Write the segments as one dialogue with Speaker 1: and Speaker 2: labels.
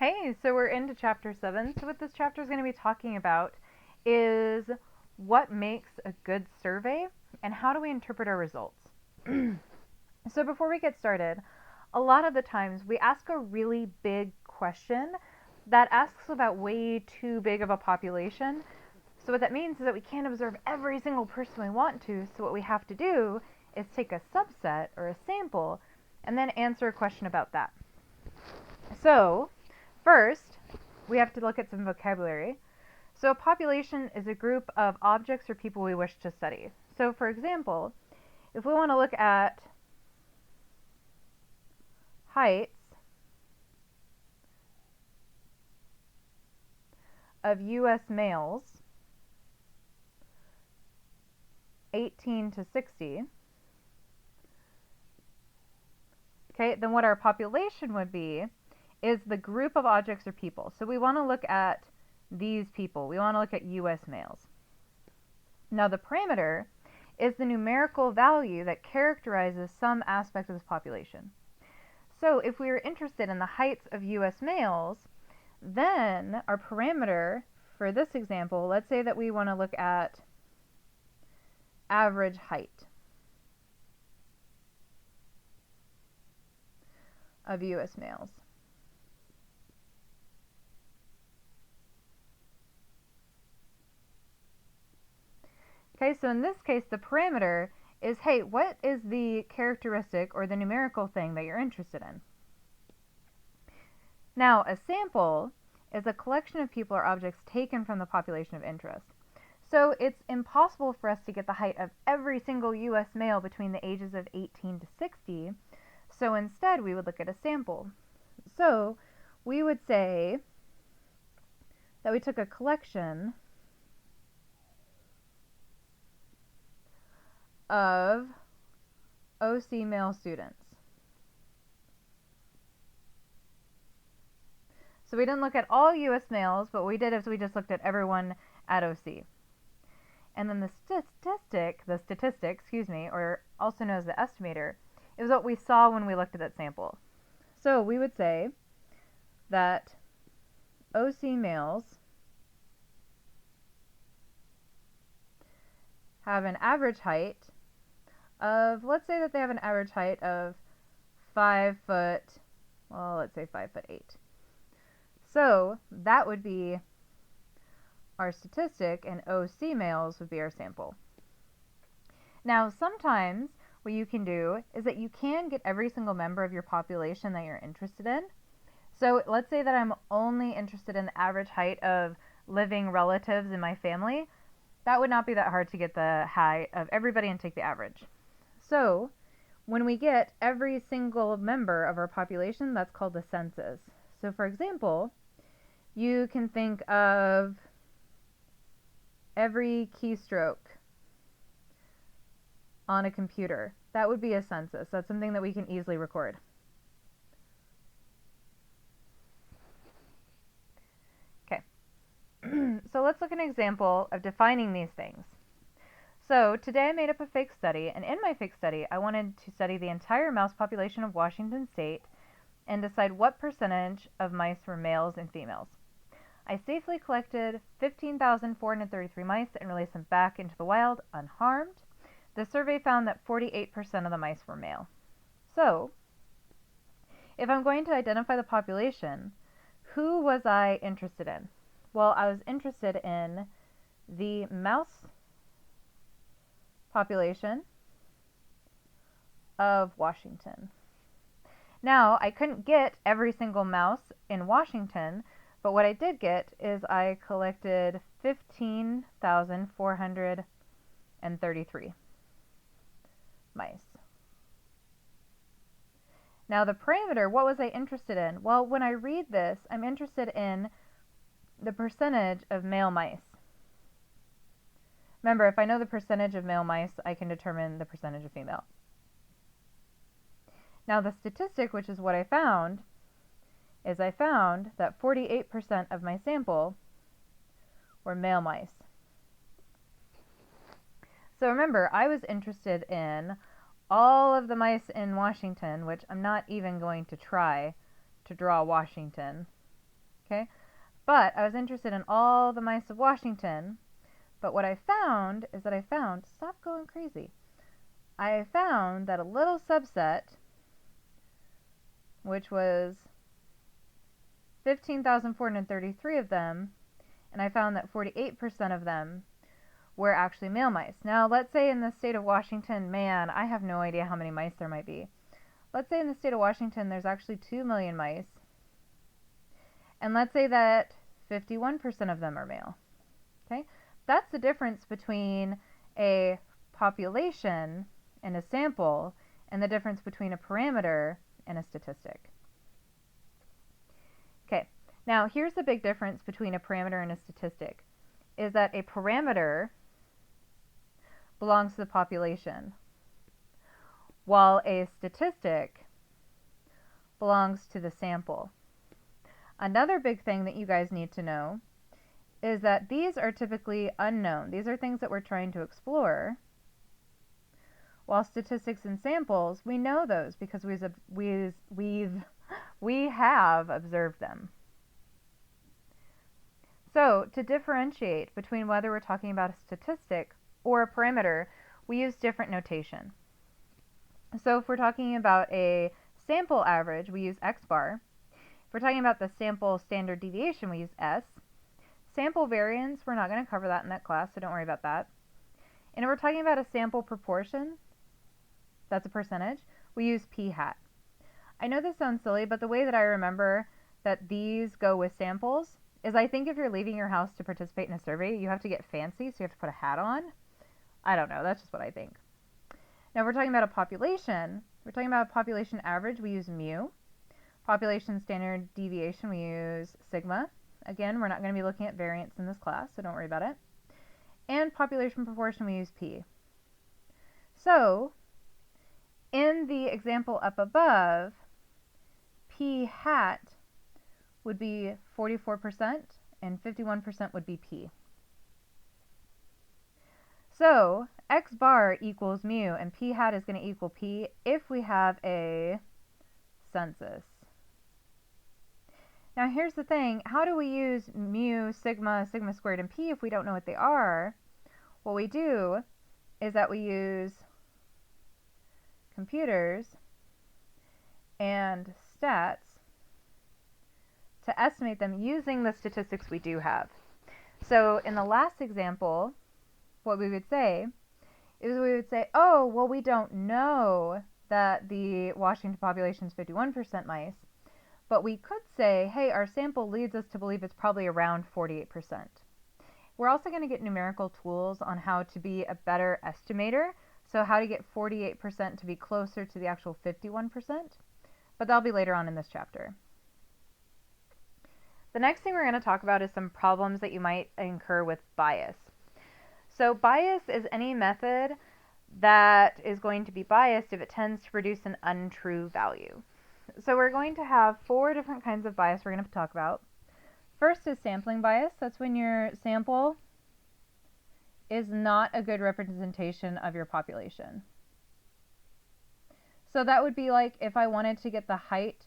Speaker 1: Hey, so we're into chapter 7. So what this chapter is going to be talking about is what makes a good survey and how do we interpret our results. So before we get started, a lot of the times we ask a really big question that asks about way too big of a population. So what that means is that we can't observe every single person we want to, so what we have to do is take a subset or a sample and then answer a question about that. So first, we have to look at some vocabulary. So a population is a group of objects or people we wish to study. So for example, if we want to look at heights of US males 18 to 60, okay, then what our population would be is the group of objects or people. So we want to look at these people. We want to look at US males. Now the parameter is the numerical value that characterizes some aspect of this population. So if we are interested in the heights of US males, then our parameter for this example, let's say that we want to look at average height of US males. Okay, so in this case, the parameter is, hey, what is the characteristic or the numerical thing that you're interested in? Now, a sample is a collection of people or objects taken from the population of interest. So it's impossible for us to get the height of every single US male between the ages of 18 to 60. So instead, we would look at a sample. So we would say that we took a collection of OC male students. So we didn't look at all US males, but what we did is we just looked at everyone at OC. And then the statistic, or also known as the estimator, is what we saw when we looked at that sample. So we would say that OC males have an average height of, let's say that they have an average height of 5 foot, well, let's say 5'8". So that would be our statistic, and OC males would be our sample. Now, sometimes what you can do is that you can get every single member of your population that you're interested in. So let's say that I'm only interested in the average height of living relatives in my family. That would not be that hard to get the height of everybody and take the average. So when we get every single member of our population, that's called the census. So for example, you can think of every keystroke on a computer. That would be a census. That's something that we can easily record. Okay. So let's look at an example of defining these things. So today I made up a fake study, and in my fake study I wanted to study the entire mouse population of Washington State and decide what percentage of mice were males and females. I safely collected 15,433 mice and released them back into the wild unharmed. The survey found that 48% of the mice were male. So, if I'm going to identify the population, who was I interested in? Well, I was interested in the mouse population of Washington. Now, I couldn't get every single mouse in Washington, but what I did get is I collected 15,433 mice. Now the parameter, what was I interested in? Well, when I read this, I'm interested in the percentage of male mice. Remember, if I know the percentage of male mice, I can determine the percentage of female. Now the statistic, which is what I found, is I found that 48% of my sample were male mice. So remember, I was interested in all of the mice in Washington, which I'm not even going to try to draw Washington. Okay? But I was interested in all the mice of Washington. But what I found is that stop going crazy. I found that a little subset, which was 15,433 of them, and I found that 48% of them were actually male mice. Now, let's say in the state of Washington, man, I have no idea how many mice there might be. Let's say in the state of Washington there's actually 2 million mice, and let's say that 51% of them are male. Okay? That's the difference between a population and a sample, and the difference between a parameter and a statistic. Okay, now here's the big difference between a parameter and a statistic, is that a parameter belongs to the population, while a statistic belongs to the sample. Another big thing that you guys need to know is that these are typically unknown. These are things that we're trying to explore, while statistics and samples, we know those because we have observed them. So to differentiate between whether we're talking about a statistic or a parameter, we use different notation. So if we're talking about a sample average, we use x bar. If we're talking about the sample standard deviation, we use s. Sample variance, we're not going to cover that in that class, so don't worry about that. And if we're talking about a sample proportion, that's a percentage, we use p hat. I know this sounds silly, but the way that I remember that these go with samples is I think if you're leaving your house to participate in a survey, you have to get fancy, so you have to put a hat on. I don't know, that's just what I think. Now, if we're talking about a population, average, we use mu. Population standard deviation, we use sigma. Again, we're not going to be looking at variance in this class, so don't worry about it. And population proportion, we use p. So, in the example up above, p hat would be 44% and 51% would be p. So x bar equals mu and p hat is going to equal p if we have a census. Now here's the thing, how do we use mu, sigma, sigma squared, and p if we don't know what they are? What we do is that we use computers and stats to estimate them using the statistics we do have. So in the last example, what we would say is oh, well, we don't know that the Washington population is 51% mice, but we could say, hey, our sample leads us to believe it's probably around 48%. We're also going to get numerical tools on how to be a better estimator, so how to get 48% to be closer to the actual 51%, but that'll be later on in this chapter. The next thing we're going to talk about is some problems that you might incur with bias. So bias is any method that is going to be biased if it tends to produce an untrue value. So we're going to have 4 different kinds of bias we're going to talk about. First is sampling bias. That's when your sample is not a good representation of your population. So that would be like if I wanted to get the height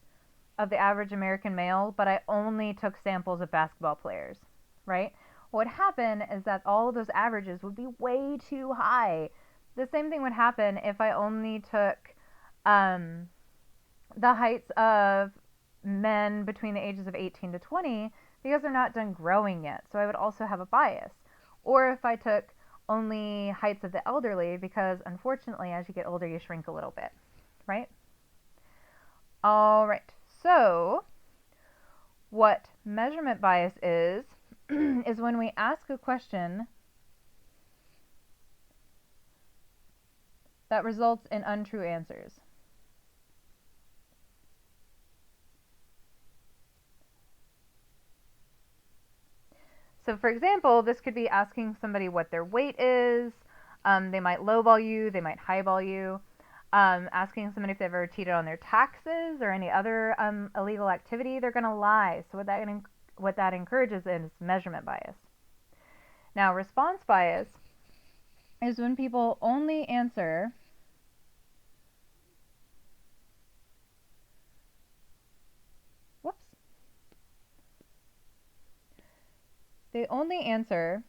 Speaker 1: of the average American male, but I only took samples of basketball players, right? What would happen is that all of those averages would be way too high. The same thing would happen if I only took the heights of men between the ages of 18 to 20 because they're not done growing yet. So I would also have a bias. Or if I took only heights of the elderly because unfortunately as you get older you shrink a little bit, right? All right. So what measurement bias is is when we ask a question that results in untrue answers. So for example, this could be asking somebody what their weight is. They might lowball you, they might highball you. Asking somebody if they've ever cheated on their taxes or any other illegal activity, they're going to lie. So what that encourages is measurement bias. Now, response bias is when people only answer they only answer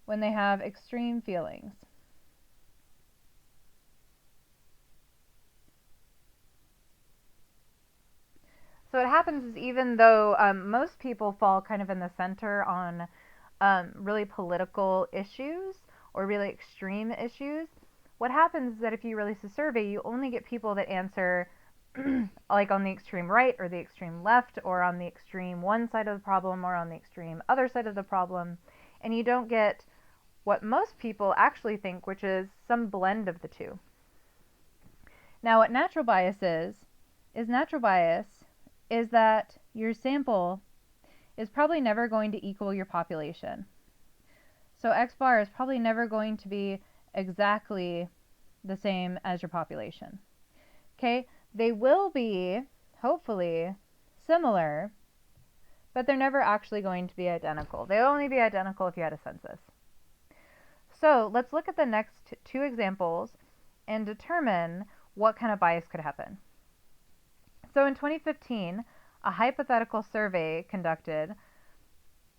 Speaker 1: when they have extreme feelings. So what happens is, even though most people fall kind of in the center on really political issues or really extreme issues, what happens is that if you release a survey, you only get people that answer like on the extreme right or the extreme left, or on the extreme one side of the problem or on the extreme other side of the problem, and you don't get what most people actually think, which is some blend of the two. Now, what natural bias is natural bias is that your sample is probably never going to equal your population. So X bar is probably never going to be exactly the same as your population. Okay, they will be, hopefully, similar, but they're never actually going to be identical. They'll only be identical if you had a census. So let's look at the next two examples and determine what kind of bias could happen. So in 2015, a hypothetical survey conducted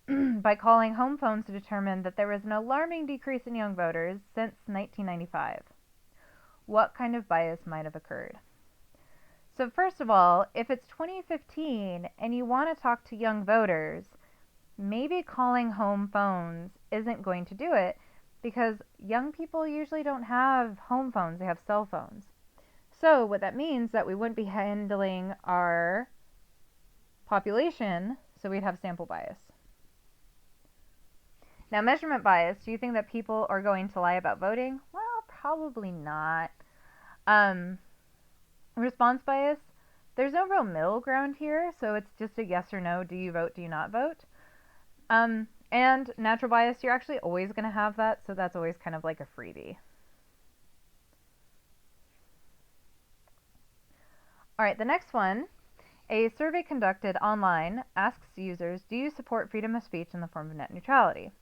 Speaker 1: by calling home phones determined that there was an alarming decrease in young voters since 1995. What kind of bias might have occurred? So first of all, if it's 2015 and you want to talk to young voters, maybe calling home phones isn't going to do it, because young people usually don't have home phones, they have cell phones. So what that means is that we wouldn't be handling our population, so we'd have sample bias. Now, measurement bias, do you think that people are going to lie about voting? Well, probably not. Response bias, there's no real middle ground here, so it's just a yes or no, do you vote, do you not vote? And natural bias, you're actually always going to have that, so that's always kind of like a freebie. All right, the next one, a survey conducted online asks users, do you support freedom of speech in the form of net neutrality?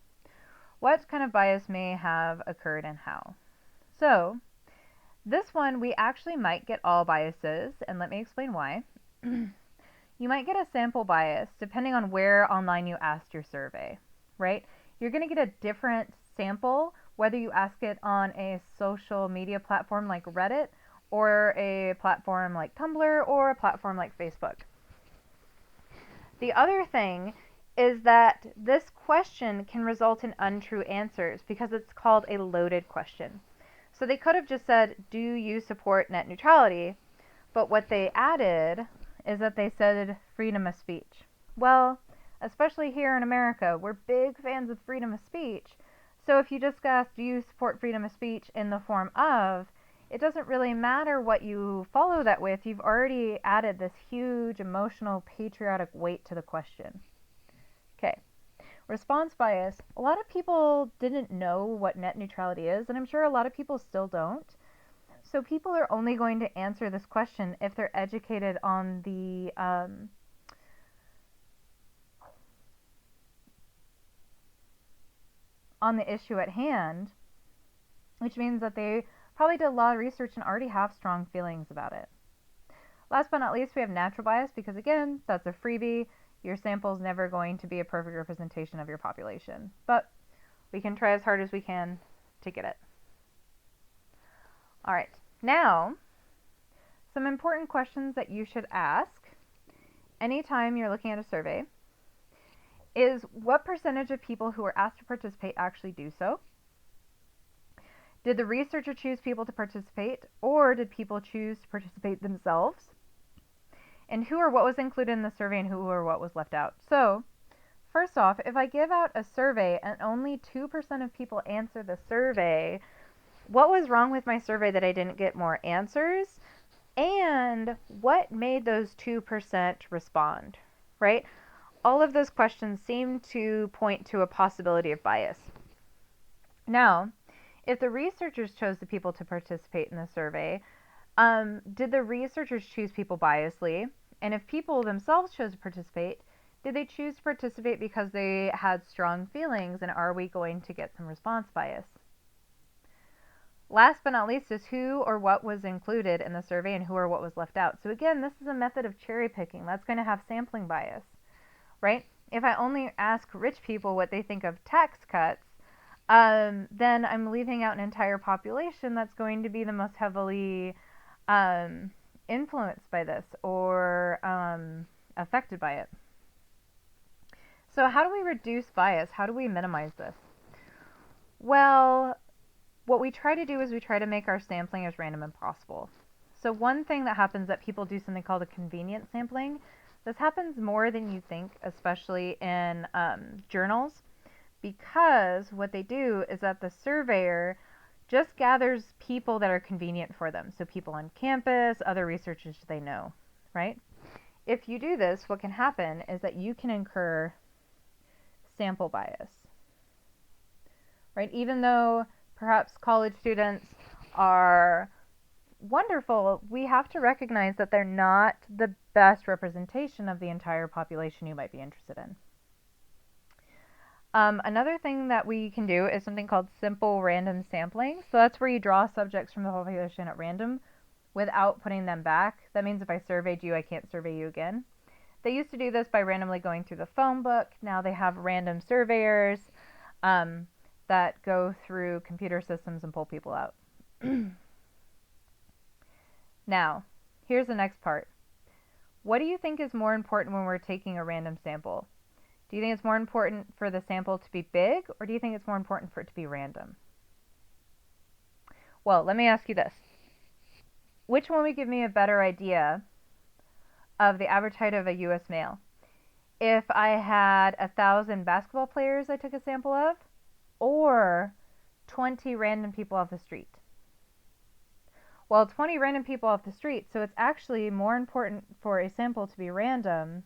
Speaker 1: What kind of bias may have occurred and how? So, this one, we actually might get all biases, and let me explain why. You might get a sample bias depending on where online you asked your survey, right? You're going to get a different sample whether you ask it on a social media platform like Reddit, or a platform like Tumblr, or a platform like Facebook. The other thing is that this question can result in untrue answers because it's called a loaded question. So they could have just said, do you support net neutrality? But what they added is that they said freedom of speech. Well, especially here in America, we're big fans of freedom of speech. So if you just ask, do you support freedom of speech in the form of, it doesn't really matter what you follow that with. You've already added this huge emotional, patriotic weight to the question. Okay. Response bias. A lot of people didn't know what net neutrality is, and I'm sure a lot of people still don't. So people are only going to answer this question if they're educated on the issue at hand, which means that they probably did a lot of research and already have strong feelings about it. Last but not least, we have natural bias, because again, that's a freebie. Your sample is never going to be a perfect representation of your population, but we can try as hard as we can to get it. All right, now, some important questions that you should ask anytime you're looking at a survey is, what percentage of people who were asked to participate actually do so? Did the researcher choose people to participate, or did people choose to participate themselves? And who or what was included in the survey, and who or what was left out? So, first off, if I give out a survey and only 2% of people answer the survey, what was wrong with my survey that I didn't get more answers? And what made those 2% respond, right? All of those questions seem to point to a possibility of bias. Now, if the researchers chose the people to participate in the survey, did the researchers choose people biasly? And if people themselves chose to participate, did they choose to participate because they had strong feelings, and are we going to get some response bias? Last but not least is who or what was included in the survey and who or what was left out. So again, this is a method of cherry picking. That's going to have sampling bias, right? If I only ask rich people what they think of tax cuts, then I'm leaving out an entire population that's going to be the most heavily influenced by this or affected by it. So how do we reduce bias? How do we minimize this? Well, what we try to do is we try to make our sampling as random as possible. So one thing that happens is that people do something called a convenient sampling. This happens more than you think, especially in journals, because what they do is that the surveyor just gathers people that are convenient for them. So people on campus, other researchers they know, right? If you do this, what can happen is that you can incur sample bias, right? Even though perhaps college students are wonderful, we have to recognize that they're not the best representation of the entire population you might be interested in. Another thing that we can do is something called simple random sampling. So that's where you draw subjects from the population at random without putting them back. That means if I surveyed you, I can't survey you again. They used to do this by randomly going through the phone book. Now they have random surveyors that go through computer systems and pull people out. Now, here's the next part. What do you think is more important when we're taking a random sample? Do you think it's more important for the sample to be big, or do you think it's more important for it to be random? Well, let me ask you this. Which one would give me a better idea of the average height of a US male? If I had 1,000 basketball players I took a sample of, or 20 random people off the street? Well, 20 random people off the street, so it's actually more important for a sample to be random,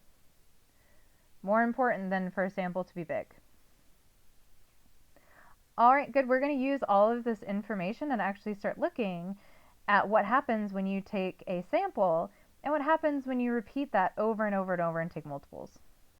Speaker 1: more important than for a sample to be big. All right, good. We're going to use all of this information and actually start looking at what happens when you take a sample and what happens when you repeat that over and over and over and take multiples.